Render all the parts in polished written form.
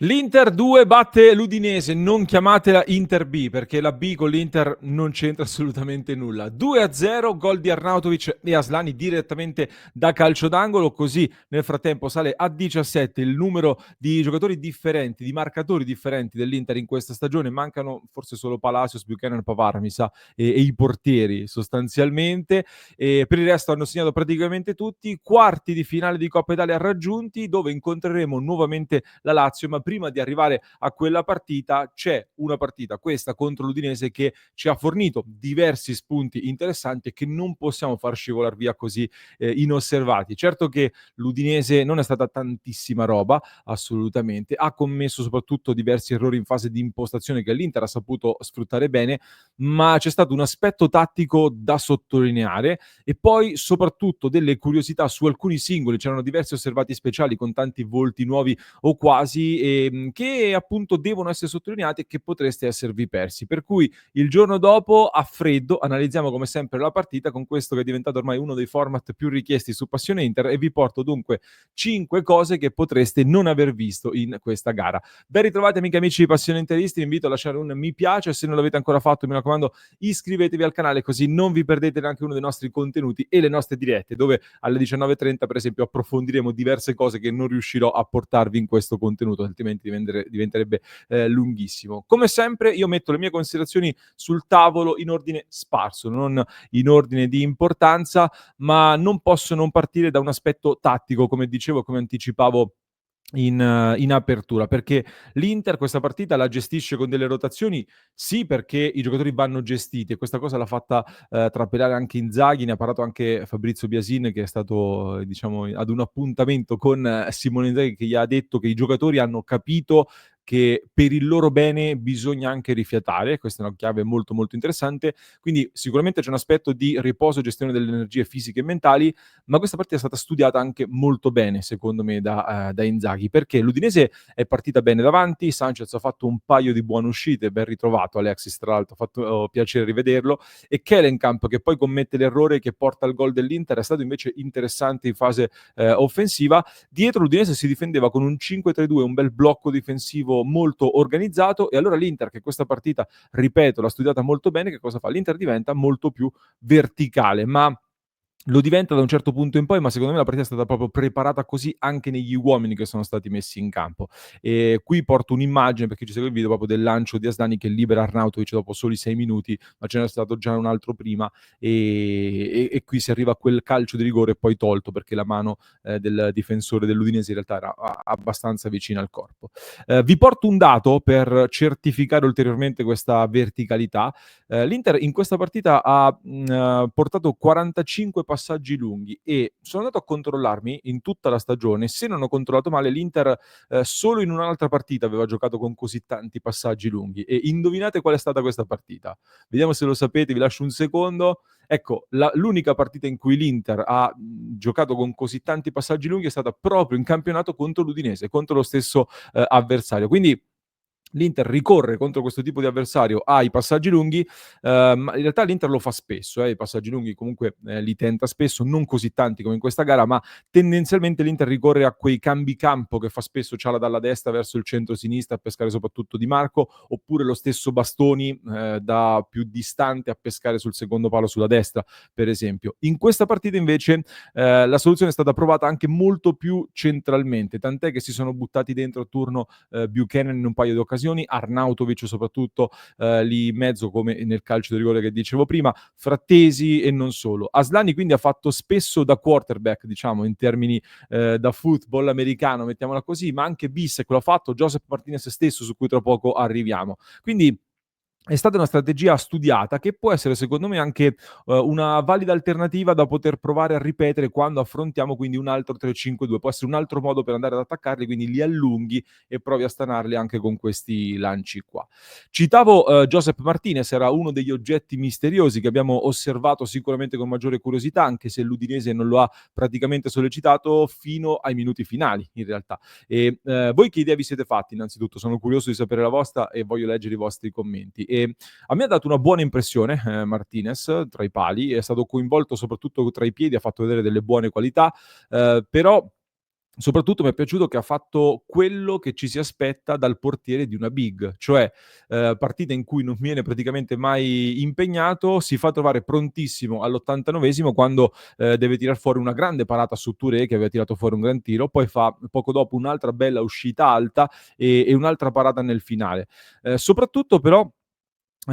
L'Inter 2 batte l'Udinese, non chiamatela Inter B perché la B con l'Inter non c'entra assolutamente nulla. 2-0, gol di Arnautovic e Aslani direttamente da calcio d'angolo, così nel frattempo sale a 17 il numero di giocatori differenti, di marcatori differenti dell'Inter in questa stagione. Mancano forse solo Palacios, Buchanan, Pavard, mi sa, e i portieri sostanzialmente. E per il resto hanno segnato praticamente tutti. Quarti di finale di Coppa Italia raggiunti, dove incontreremo nuovamente la Lazio, ma prima di arrivare a quella partita c'è una partita, questa contro l'Udinese, che ci ha fornito diversi spunti interessanti e che non possiamo far scivolare via così inosservati. Certo che l'Udinese non è stata tantissima roba, assolutamente, ha commesso soprattutto diversi errori in fase di impostazione che l'Inter ha saputo sfruttare bene, ma c'è stato un aspetto tattico da sottolineare e poi soprattutto delle curiosità su alcuni singoli. C'erano diversi osservati speciali con tanti volti nuovi o quasi, che appunto devono essere sottolineati e che potreste esservi persi. Per cui il giorno dopo, a freddo, analizziamo come sempre la partita con questo che è diventato ormai uno dei format più richiesti su Passione Inter, e vi porto dunque 5 cose che potreste non aver visto in questa gara. Ben ritrovati amiche e amici di Passione Interisti, vi invito a lasciare un mi piace, se non l'avete ancora fatto mi raccomando iscrivetevi al canale così non vi perdete neanche uno dei nostri contenuti e le nostre dirette, dove alle 19:30 per esempio approfondiremo diverse cose che non riuscirò a portarvi in questo contenuto, altrimenti diventerebbe lunghissimo. Come sempre io metto le mie considerazioni sul tavolo in ordine sparso, non in ordine di importanza, ma non posso non partire da un aspetto tattico, come dicevo, come anticipavo in apertura, perché l'Inter questa partita la gestisce con delle rotazioni, sì, perché i giocatori vanno gestiti, e questa cosa l'ha fatta trapelare anche Inzaghi, ne ha parlato anche Fabrizio Biasin, che è stato diciamo ad un appuntamento con Simone Inzaghi, che gli ha detto che i giocatori hanno capito che per il loro bene bisogna anche rifiatare. Questa è una chiave molto molto interessante, quindi sicuramente c'è un aspetto di riposo e gestione delle energie fisiche e mentali, ma questa partita è stata studiata anche molto bene, secondo me, da Inzaghi, perché l'Udinese è partita bene davanti, Sanchez ha fatto un paio di buone uscite, ben ritrovato Alexis, tra l'altro, ha fatto piacere rivederlo, e Kellenkamp, che poi commette l'errore che porta al gol dell'Inter, è stato invece interessante in fase offensiva. Dietro l'Udinese si difendeva con un 5-3-2, un bel blocco difensivo molto organizzato, e allora l'Inter, che questa partita, ripeto, l'ha studiata molto bene, che cosa fa? L'Inter diventa molto più verticale, ma lo diventa da un certo punto in poi, ma secondo me la partita è stata proprio preparata così anche negli uomini che sono stati messi in campo. E qui porto un'immagine, perché ci segue il video, proprio del lancio di Asllani che libera Arnautovic dopo soli 6 minuti, ma ce n'era stato già un altro prima, e qui si arriva a quel calcio di rigore poi tolto, perché la mano del difensore dell'Udinese in realtà era abbastanza vicina al corpo. Vi porto un dato per certificare ulteriormente questa verticalità. L'Inter in questa partita ha portato 45 passaggi lunghi, e sono andato a controllarmi in tutta la stagione, se non ho controllato male l'Inter solo in un'altra partita aveva giocato con così tanti passaggi lunghi, e indovinate qual è stata questa partita? Vediamo se lo sapete, vi lascio un secondo. Ecco, l'unica partita in cui l'Inter ha giocato con così tanti passaggi lunghi è stata proprio in campionato contro l'Udinese, contro lo stesso avversario. Quindi l'Inter ricorre contro questo tipo di avversario ai passaggi lunghi, ma in realtà l'Inter lo fa spesso, i passaggi lunghi comunque li tenta spesso, non così tanti come in questa gara, ma tendenzialmente l'Inter ricorre a quei cambi campo che fa spesso Ciala dalla destra verso il centro-sinistra a pescare soprattutto Di Marco, oppure lo stesso Bastoni da più distante a pescare sul secondo palo sulla destra, per esempio. In questa partita invece la soluzione è stata provata anche molto più centralmente, tant'è che si sono buttati dentro a turno Buchanan in un paio di occasioni, Arnautovic soprattutto lì in mezzo, come nel calcio di rigore che dicevo prima, Frattesi e non solo. Aslani quindi ha fatto spesso da quarterback, diciamo, in termini da football americano, mettiamola così, ma anche Bissek l'ha fatto, Joseph Martinez stesso, su cui tra poco arriviamo. Quindi è stata una strategia studiata che può essere secondo me anche una valida alternativa da poter provare a ripetere quando affrontiamo quindi un altro 3-5-2. Può essere un altro modo per andare ad attaccarli, quindi li allunghi e provi a stanarli anche con questi lanci qua. Citavo Josep Martinez, era uno degli oggetti misteriosi che abbiamo osservato sicuramente con maggiore curiosità, anche se l'Udinese non lo ha praticamente sollecitato fino ai minuti finali in realtà. E voi che idea vi siete fatti? Innanzitutto sono curioso di sapere la vostra e voglio leggere i vostri commenti. E a me ha dato una buona impressione Martinez tra i pali, è stato coinvolto soprattutto tra i piedi, ha fatto vedere delle buone qualità, però Soprattutto mi è piaciuto che ha fatto quello che ci si aspetta dal portiere di una big, cioè, partita in cui non viene praticamente mai impegnato, si fa trovare prontissimo all'89esimo quando, deve tirar fuori una grande parata su Touré, che aveva tirato fuori un gran tiro, poi fa poco dopo un'altra bella uscita alta e un'altra parata nel finale. Soprattutto però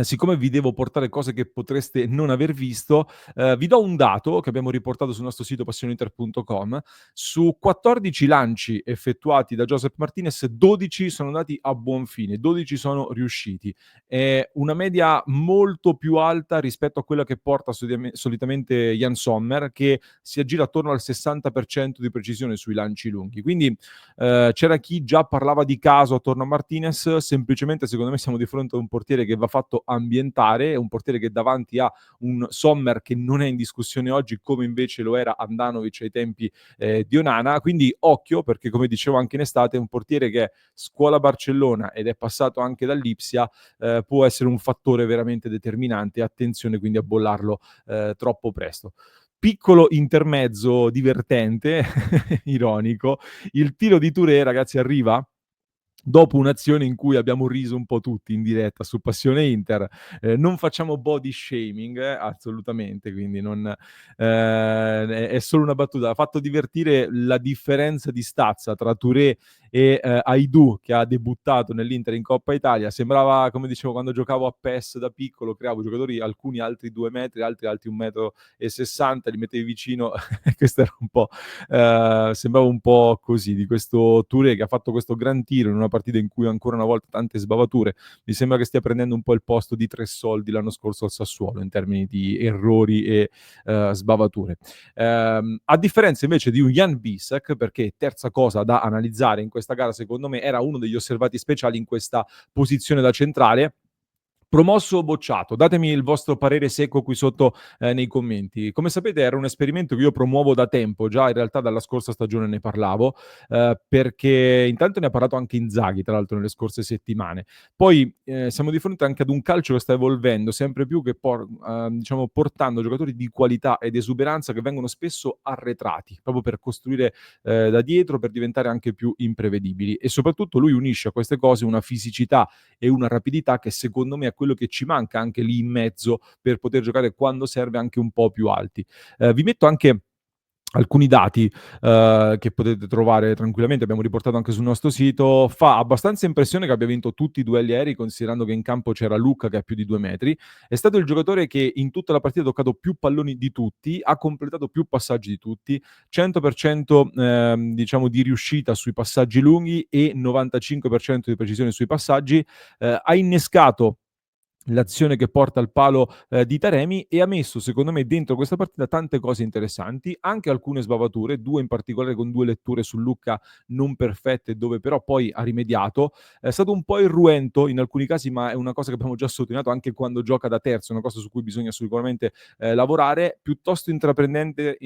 siccome vi devo portare cose che potreste non aver visto, vi do un dato che abbiamo riportato sul nostro sito passioninter.com. Su 14 lanci effettuati da Joseph Martinez, 12 sono andati a buon fine, 12 sono riusciti. È una media molto più alta rispetto a quella che porta solitamente Jan Sommer, che si aggira attorno al 60% di precisione sui lanci lunghi. Quindi, c'era chi già parlava di caso attorno a Martinez, semplicemente secondo me siamo di fronte a un portiere che va fatto ambientare, un portiere che davanti ha un Sommer che non è in discussione oggi come invece lo era Handanovic ai tempi di Onana, quindi occhio perché come dicevo anche in estate un portiere che è scuola Barcellona ed è passato anche dall'Ipsia può essere un fattore veramente determinante, attenzione quindi a bollarlo troppo presto. Piccolo intermezzo divertente, ironico, il tiro di Touré, ragazzi, arriva dopo un'azione in cui abbiamo riso un po' tutti in diretta su Passione Inter. Non facciamo body shaming, assolutamente, quindi non è solo una battuta. Ha fatto divertire la differenza di stazza tra Touré e Aidou, che ha debuttato nell'Inter in Coppa Italia. Sembrava, come dicevo, quando giocavo a PES da piccolo, creavo giocatori, alcuni altri 2 metri, altri alti 1,60 m, li mettevi vicino. Questo era un po', sembrava un po' così, di questo Touré che ha fatto questo gran tiro in una partita in cui ancora una volta tante sbavature. Mi sembra che stia prendendo un po' il posto di Tressoldi l'anno scorso al Sassuolo in termini di errori e sbavature. A differenza invece di un Jan Bissek, perché terza cosa da analizzare in questa gara, secondo me, era uno degli osservati speciali in questa posizione da centrale. Promosso o bocciato? Datemi il vostro parere secco qui sotto nei commenti. Come sapete era un esperimento che io promuovo da tempo, già in realtà dalla scorsa stagione ne parlavo, perché intanto ne ha parlato anche Inzaghi, tra l'altro nelle scorse settimane. Poi siamo di fronte anche ad un calcio che sta evolvendo sempre più, che diciamo portando giocatori di qualità ed esuberanza che vengono spesso arretrati, proprio per costruire da dietro, per diventare anche più imprevedibili. E soprattutto lui unisce a queste cose una fisicità e una rapidità che secondo me è quello che ci manca anche lì in mezzo per poter giocare quando serve anche un po' più alti. Vi metto anche alcuni dati che potete trovare tranquillamente, abbiamo riportato anche sul nostro sito. Fa abbastanza impressione che abbia vinto tutti i duelli aerei, considerando che in campo c'era Lucca che ha più di 2 metri. È stato il giocatore che in tutta la partita ha toccato più palloni di tutti, ha completato più passaggi di tutti, 100% diciamo di riuscita sui passaggi lunghi e 95% di precisione sui passaggi. Ha innescato l'azione che porta al palo di Taremi e ha messo secondo me dentro questa partita tante cose interessanti, anche alcune sbavature, 2 in particolare con 2 letture su Lucca non perfette dove però poi ha rimediato. È stato un po' irruento in alcuni casi, ma è una cosa che abbiamo già sottolineato anche quando gioca da terzo, è una cosa su cui bisogna sicuramente lavorare, piuttosto intraprendente,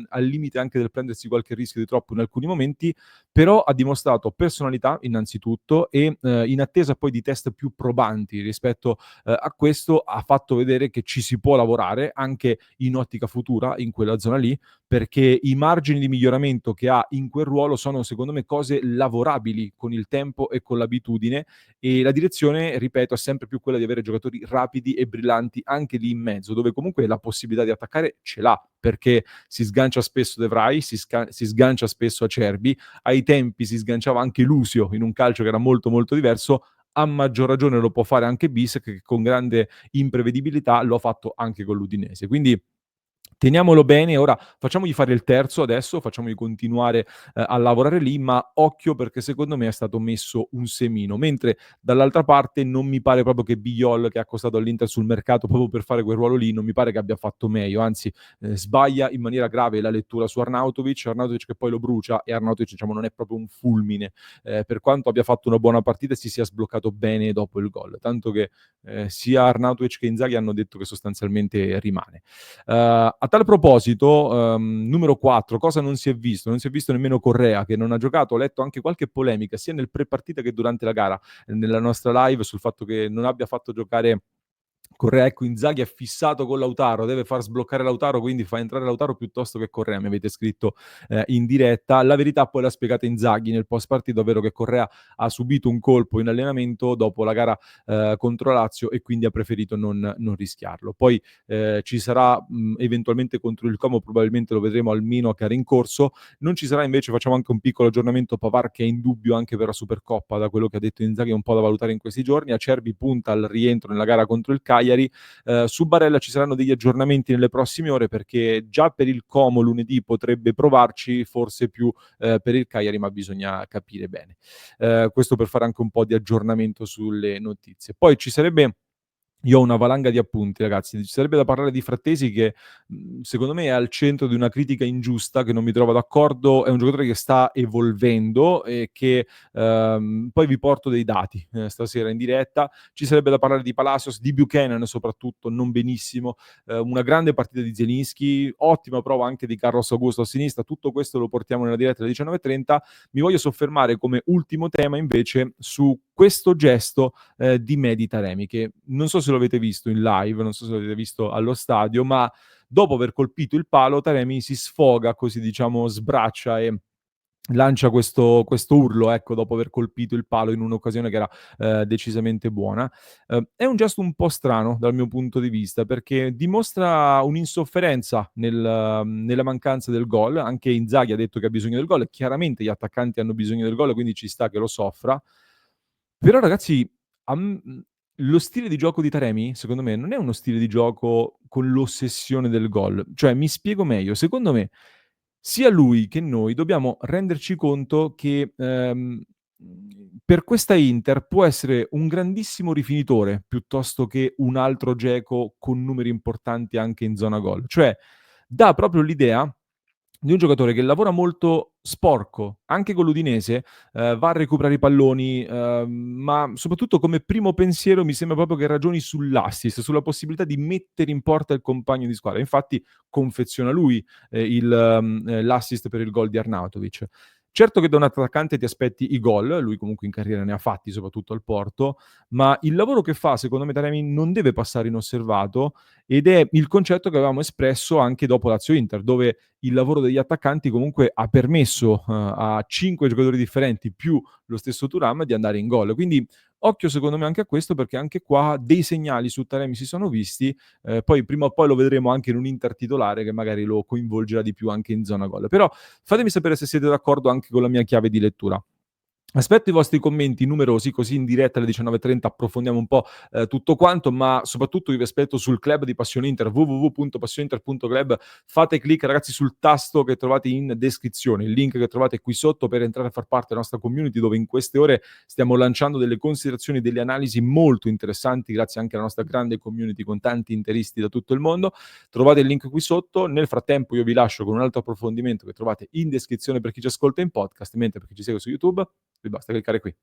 al limite anche del prendersi qualche rischio di troppo in alcuni momenti, però ha dimostrato personalità innanzitutto e in attesa poi di test più probanti rispetto a questo ha fatto vedere che ci si può lavorare anche in ottica futura in quella zona lì, perché i margini di miglioramento che ha in quel ruolo sono secondo me cose lavorabili con il tempo e con l'abitudine e la direzione, ripeto, è sempre più quella di avere giocatori rapidi e brillanti anche lì in mezzo, dove comunque la possibilità di attaccare ce l'ha, perché si sgancia spesso De Vrij, si sgancia spesso Acerbi, ai tempi si sganciava anche Lucio in un calcio che era molto molto diverso, a maggior ragione lo può fare anche Bissek che con grande imprevedibilità lo ha fatto anche con l'Udinese. Quindi teniamolo bene, ora facciamogli fare il terzo adesso, facciamogli continuare a lavorare lì, ma occhio perché secondo me è stato messo un semino, mentre dall'altra parte non mi pare proprio che Bigliol, che ha costato all'Inter sul mercato proprio per fare quel ruolo lì, non mi pare che abbia fatto meglio, anzi sbaglia in maniera grave la lettura su Arnautovic che poi lo brucia e Arnautovic diciamo non è proprio un fulmine, per quanto abbia fatto una buona partita e si sia sbloccato bene dopo il gol, tanto che sia Arnautovic che Inzaghi hanno detto che sostanzialmente rimane. A tal proposito, numero 4, cosa non si è visto? Non si è visto nemmeno Correa che non ha giocato. Ho letto anche qualche polemica sia nel pre-partita che durante la gara, nella nostra live sul fatto che non abbia fatto giocare Correa, ecco, Inzaghi è fissato con Lautaro, deve far sbloccare Lautaro, quindi fa entrare Lautaro piuttosto che Correa, mi avete scritto in diretta. La verità poi l'ha spiegata Inzaghi nel post partita, ovvero che Correa ha subito un colpo in allenamento dopo la gara contro Lazio e quindi ha preferito non rischiarlo. Poi ci sarà eventualmente contro il Como, probabilmente lo vedremo al Mino che era in corso. Non ci sarà invece, facciamo anche un piccolo aggiornamento, Pavard che è in dubbio anche per la Supercoppa, da quello che ha detto Inzaghi, è un po' da valutare in questi giorni. Acerbi punta al rientro nella gara contro il Cagliari. Su Barella ci saranno degli aggiornamenti nelle prossime ore, perché già per il Como lunedì potrebbe provarci, forse più per il Cagliari, ma bisogna capire bene. Questo per fare anche un po' di aggiornamento sulle notizie. Poi ci sarebbe, io ho una valanga di appunti, ragazzi. Ci sarebbe da parlare di Frattesi che, secondo me è al centro di una critica ingiusta, che non mi trovo d'accordo. È un giocatore che sta evolvendo e che poi vi porto dei dati stasera in diretta. Ci sarebbe da parlare di Palacios, di Buchanan soprattutto, non benissimo. Una grande partita di Zielinski, ottima prova anche di Carlos Augusto a sinistra. Tutto questo lo portiamo nella diretta alle 19:30. Mi voglio soffermare come ultimo tema invece su questo gesto di Mehdi Taremi, che non so se lo avete visto in live, non so se lo avete visto allo stadio, ma dopo aver colpito il palo Taremi si sfoga, così diciamo sbraccia e lancia questo urlo, ecco, dopo aver colpito il palo in un'occasione che era decisamente buona. È un gesto un po' strano dal mio punto di vista, perché dimostra un'insofferenza nella mancanza del gol. Anche Inzaghi ha detto che ha bisogno del gol, e chiaramente gli attaccanti hanno bisogno del gol, quindi ci sta che lo soffra. Però ragazzi, lo stile di gioco di Taremi, secondo me, non è uno stile di gioco con l'ossessione del gol. Cioè, mi spiego meglio, secondo me sia lui che noi dobbiamo renderci conto che, per questa Inter può essere un grandissimo rifinitore, piuttosto che un altro Dzeko con numeri importanti anche in zona gol. Cioè, dà proprio l'idea di un giocatore che lavora molto sporco, anche con l'Udinese, va a recuperare i palloni, ma soprattutto come primo pensiero mi sembra proprio che ragioni sull'assist, sulla possibilità di mettere in porta il compagno di squadra. Infatti confeziona lui l'assist per il gol di Arnautovic. Certo che da un attaccante ti aspetti i gol, lui comunque in carriera ne ha fatti, soprattutto al Porto, ma il lavoro che fa, secondo me, Taremi non deve passare inosservato, ed è il concetto che avevamo espresso anche dopo Lazio-Inter, dove il lavoro degli attaccanti comunque ha permesso a 5 giocatori differenti più lo stesso Thuram di andare in gol. Quindi occhio secondo me anche a questo, perché anche qua dei segnali su Taremi si sono visti, poi prima o poi lo vedremo anche in un Inter titolare che magari lo coinvolgerà di più anche in zona gol. Però fatemi sapere se siete d'accordo anche con la mia chiave di lettura. Aspetto i vostri commenti numerosi, così in diretta alle 19:30 approfondiamo un po' tutto quanto, ma soprattutto io vi aspetto sul club di Passione Inter, www.passioneinter.club. Fate clic, ragazzi, sul tasto che trovate in descrizione, il link che trovate qui sotto per entrare a far parte della nostra community, dove in queste ore stiamo lanciando delle considerazioni, delle analisi molto interessanti, grazie anche alla nostra grande community con tanti interisti da tutto il mondo. Trovate il link qui sotto. Nel frattempo io vi lascio con un altro approfondimento che trovate in descrizione per chi ci ascolta in podcast, mentre per chi ci segue su YouTube vi basta cliccare qui.